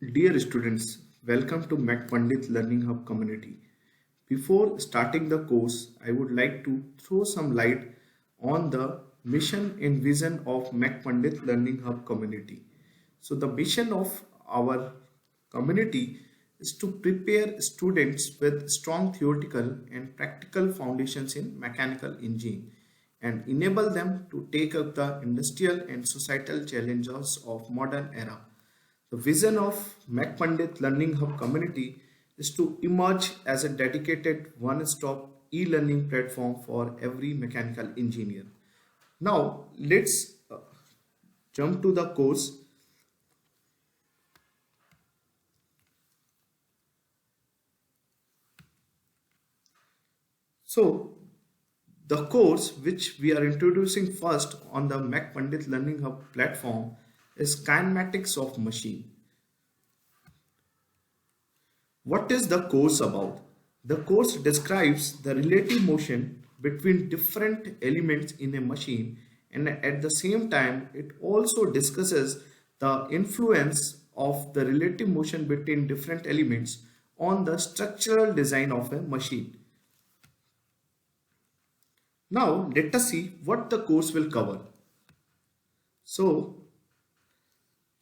Dear students, welcome to MechPandit Learning Hub community. Before starting the course, I would like to throw some light on the mission and vision of MechPandit Learning Hub community. So the mission of our community is to prepare students with strong theoretical and practical foundations in mechanical engineering and enable them to take up the industrial and societal challenges of modern era. The vision of MechPandit Learning Hub community is to emerge as a dedicated one-stop e-learning platform for every mechanical engineer. Now, let's jump to the course. So, the course which we are introducing first on the MechPandit Learning Hub platform is Kinematics of Machine. What is the course about? The course describes the relative motion between different elements in a machine, and at the same time it also discusses the influence of the relative motion between different elements on the structural design of a machine. Now let us see what the course will cover. So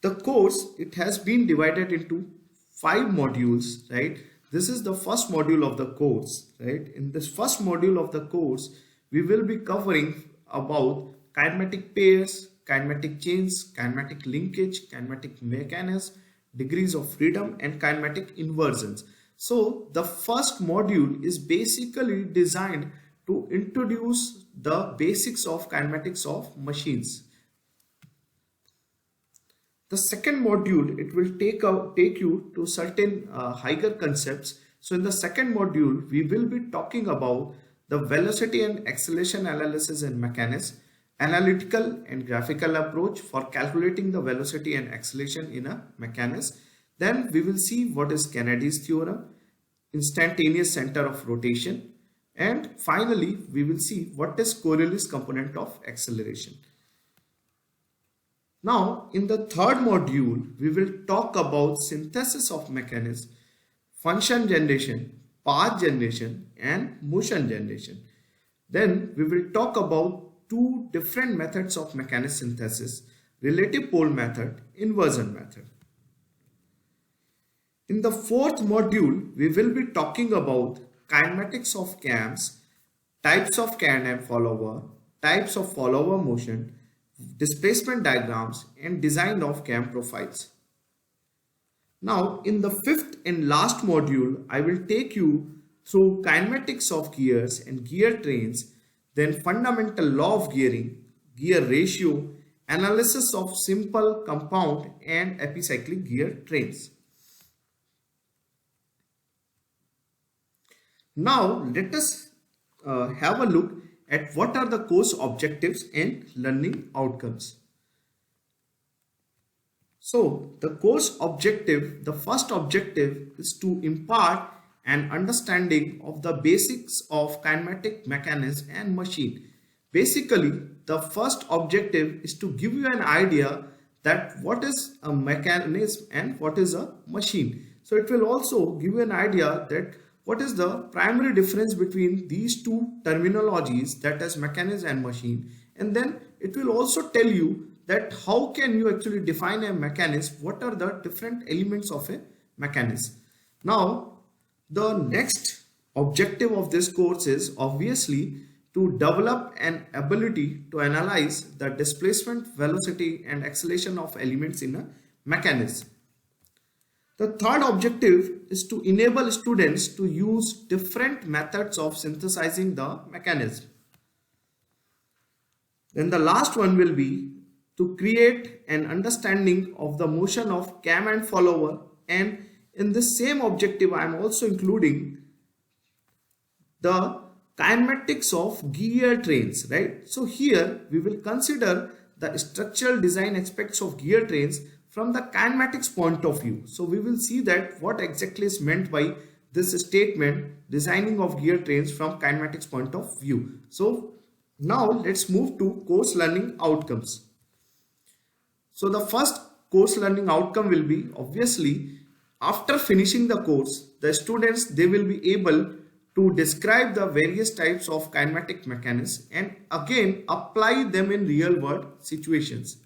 the course, it has been divided into 5 modules, right? This is the first module of the course, right? In this first module of the course, we will be covering about kinematic pairs, kinematic chains, kinematic linkage, kinematic mechanisms, degrees of freedom, and kinematic inversions. So the first module is basically designed to introduce the basics of kinematics of machines. The second module, it will take you to certain higher concepts. So in the second module, we will be talking about the velocity and acceleration analysis and mechanics, analytical and graphical approach for calculating the velocity and acceleration in a mechanism. Then we will see what is Kennedy's theorem, instantaneous center of rotation, and finally we will see what is Coriolis component of acceleration. Now, in the third module, we will talk about synthesis of mechanism, function generation, path generation, and motion generation. Then we will talk about 2 different methods of mechanism synthesis, relative pole method, inversion method. In the fourth module, we will be talking about kinematics of cams, types of cam and follower, types of follower motion, displacement diagrams, and design of cam profiles. Now in the fifth and last module, I will take you through kinematics of gears and gear trains, then fundamental law of gearing, gear ratio, analysis of simple, compound, and epicyclic gear trains. Now let us have a look at what are the course objectives and learning outcomes. So the course objective, the first objective is to impart an understanding of the basics of kinematic mechanism and machine. Basically, the first objective is to give you an idea that what is a mechanism and what is a machine. So it will also give you an idea that what is the primary difference between these two terminologies, that is mechanism and machine, and then it will also tell you that how can you actually define a mechanism, what are the different elements of a mechanism. Now the next objective of this course is obviously to develop an ability to analyze the displacement, velocity, and acceleration of elements in a mechanism. The third objective is to enable students to use different methods of synthesizing the mechanism. Then the last one will be to create an understanding of the motion of cam and follower, and in this same objective I am also including the kinematics of gear trains, right? So here we will consider the structural design aspects of gear trains from the kinematics point of view. So we will see that what exactly is meant by this statement, designing of gear trains from kinematics point of view. So now let's move to course learning outcomes. So the first course learning outcome will be, obviously, after finishing the course, the students, they will be able to describe the various types of kinematic mechanisms and again apply them in real world situations.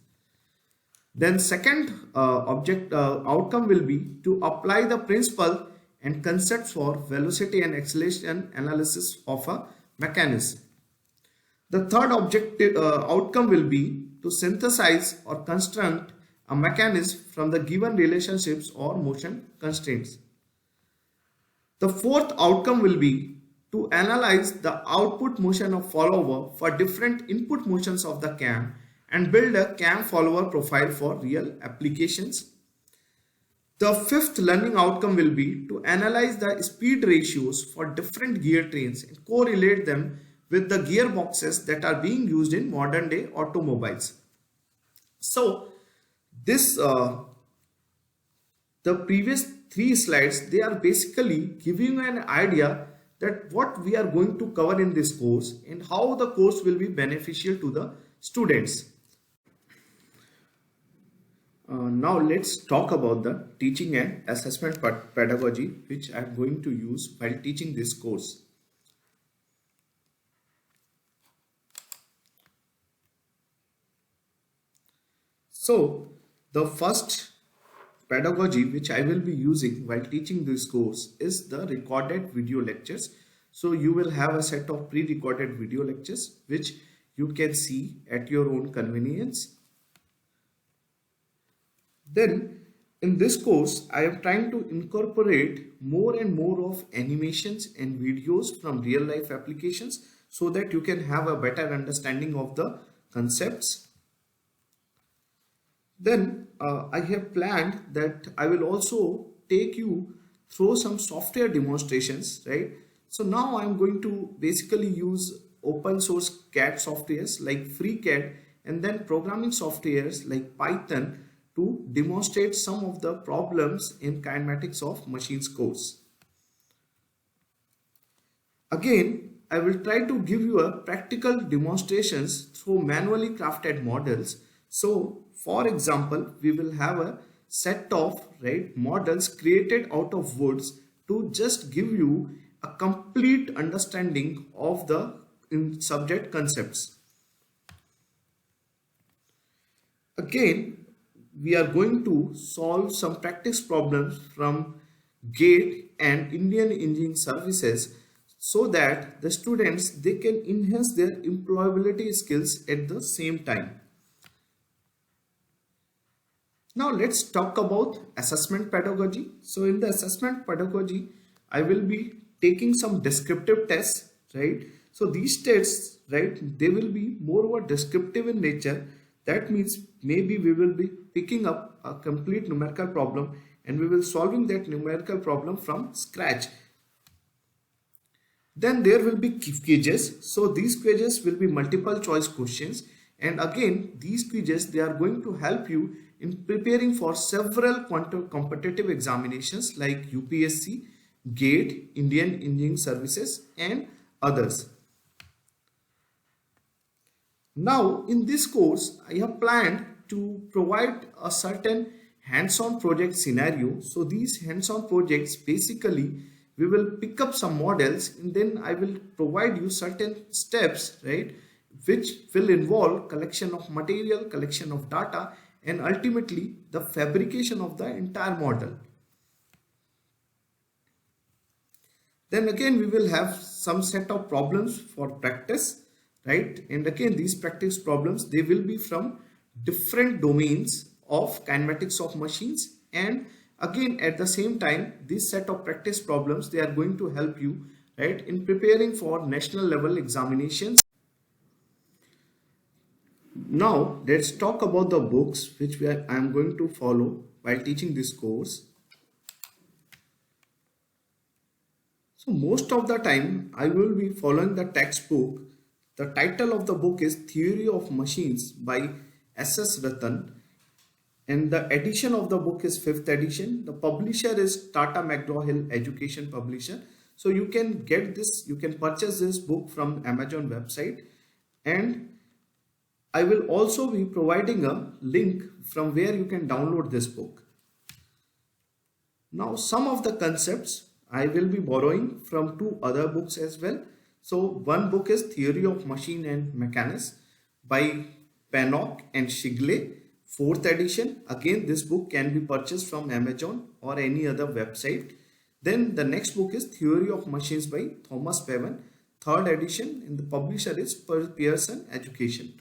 Then second outcome will be to apply the principle and concepts for velocity and acceleration analysis of a mechanism. The third outcome will be to synthesize or construct a mechanism from the given relationships or motion constraints. The fourth outcome will be to analyze the output motion of follower for different input motions of the cam and build a cam follower profile for real applications. The fifth learning outcome will be to analyze the speed ratios for different gear trains and correlate them with the gearboxes that are being used in modern day automobiles. So this the previous three slides, they are basically giving you an idea that what we are going to cover in this course and how the course will be beneficial to the students. Now let's talk about the teaching and assessment pedagogy which I am going to use while teaching this course. So the first pedagogy which I will be using while teaching this course is the recorded video lectures. So you will have a set of pre-recorded video lectures which you can see at your own convenience. Then in this course, I am trying to incorporate more and more of animations and videos from real life applications so that you can have a better understanding of the concepts. Then I have planned that I will also take you through some software demonstrations, right? So now I'm going to basically use open source CAD softwares like FreeCAD and then programming softwares like Python to demonstrate some of the problems in Kinematics of Machines course. Again, I will try to give you a practical demonstrations through manually crafted models. So for example, we will have a set of models created out of woods to just give you a complete understanding of the subject concepts. Again, we are going to solve some practice problems from GATE and Indian Engineering Services so that the students, they can enhance their employability skills at the same time. Now let's talk about assessment pedagogy. So in the assessment pedagogy, I will be taking some descriptive tests, right? So these tests, they will be more descriptive in nature. That means maybe we will be picking up a complete numerical problem and we will solving that numerical problem from scratch. Then there will be quizzes. So these quizzes will be multiple choice questions. And again, these quizzes, they are going to help you in preparing for several competitive examinations like UPSC, GATE, Indian Engineering Services and others. Now in this course, I have planned to provide a certain hands-on project scenario. So these hands-on projects, basically we will pick up some models and then I will provide you certain steps, which will involve collection of material, collection of data and ultimately the fabrication of the entire model. Then again we will have some set of problems for practice, and again these practice problems, they will be from different domains of kinematics of machines, and again at the same time this set of practice problems, they are going to help you in preparing for national level examinations. Now let's talk about the books which I am going to follow while teaching this course. So most of the time I will be following the textbook. The title of the book is Theory of Machines by S.S. Ratan, and the edition of the book is 5th edition. The publisher is Tata McGraw-Hill Education Publisher. So you can get this, you can purchase this book from Amazon website, and I will also be providing a link from where you can download this book. Now, some of the concepts I will be borrowing from two other books as well. So one book is Theory of Machine and Mechanics by Pennock and Shigley, 4th edition. Again, this book can be purchased from Amazon or any other website. Then the next book is Theory of Machines by Thomas Bevan, 3rd edition, and the publisher is Pearson Education.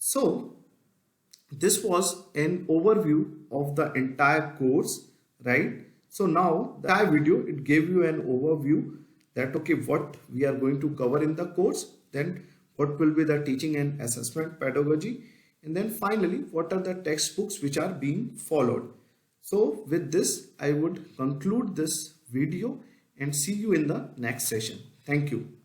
So this was an overview of the entire course, right? So now the entire video, it gave you an overview that okay, what we are going to cover in the course, then what will be the teaching and assessment pedagogy, and then finally what are the textbooks which are being followed. So with this I would conclude this video and see you in the next session. Thank you.